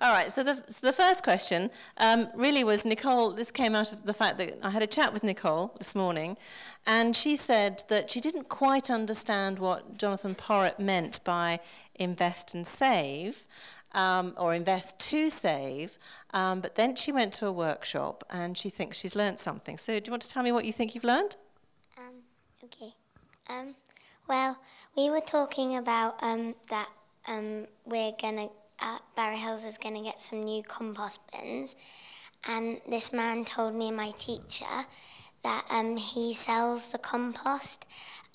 All right, so the first question really was Nicole. This came out of the fact that I had a chat with Nicole this morning, and she said that she didn't quite understand what Jonathan Porritt meant by invest and save, or invest to save, but then she went to a workshop and she thinks she's learnt something. So do you want to tell me what you think you've learned? Okay. Well, we were talking about that we're going to, Barrow Hills is going to get some new compost bins, and this man told me, my teacher, that he sells the compost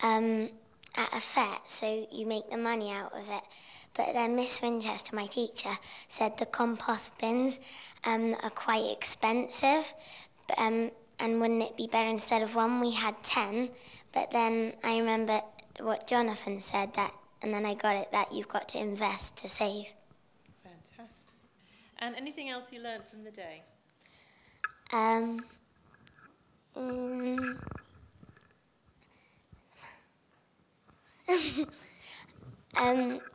at a fair, so you make the money out of it. But then Miss Winchester, my teacher, said the compost bins are quite expensive, and wouldn't it be better instead of one we had 10? But then I remember what Jonathan said, that, and then I got it, that you've got to invest to save. Fantastic. And anything else you learned from the day?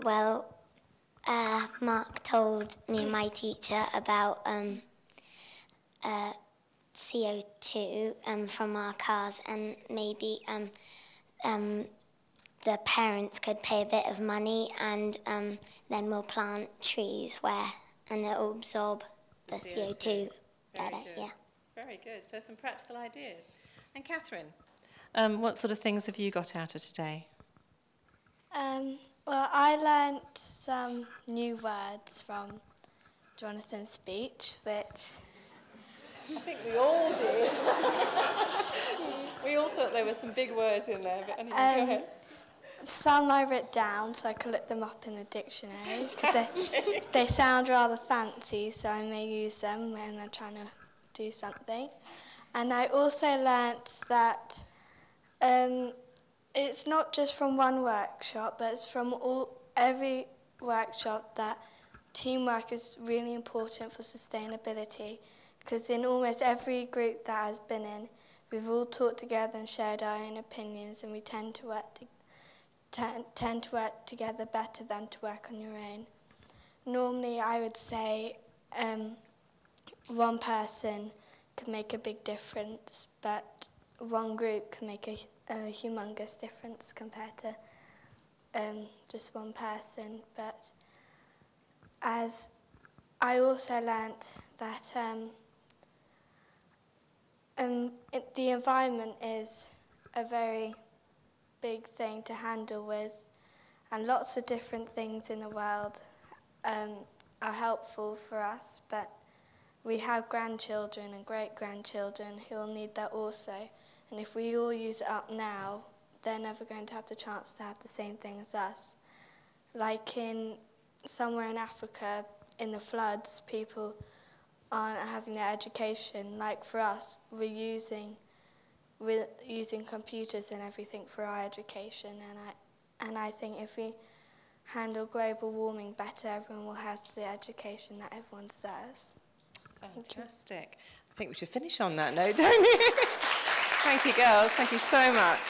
Well, Mark told me, my teacher, about CO2 from our cars, and maybe the parents could pay a bit of money, and then we'll plant trees and it'll absorb the CO2 better. Yeah. Very good. So some practical ideas. And Catherine, what sort of things have you got out of today? Well, I learnt some new words from Jonathan's speech, which I think we all did. We all thought there were some big words in there, but anyway, go ahead. Some I wrote down so I could look them up in the dictionary. They sound rather fancy, so I may use them when I'm trying to do something. And I also learnt that it's not just from one workshop, but it's from every workshop, that teamwork is really important for sustainability, because in almost every group that I've been in, we've all talked together and shared our own opinions, and we tend to work together better than to work on your own. Normally, I would say one person could make a big difference, but one group can make a humongous difference compared to just one person. But as I also learnt that the environment is a very big thing to handle with, and lots of different things in the world are helpful for us, but we have grandchildren and great-grandchildren who will need that also, and if we all use it up now, they're never going to have the chance to have the same thing as us. Like somewhere in Africa, in the floods, people aren't having their education. Like for us, we're using computers and everything for our education, and I think if we handle global warming better, everyone will have the education that everyone deserves. Fantastic. I think we should finish on that note, don't we? Thank you, girls. Thank you so much.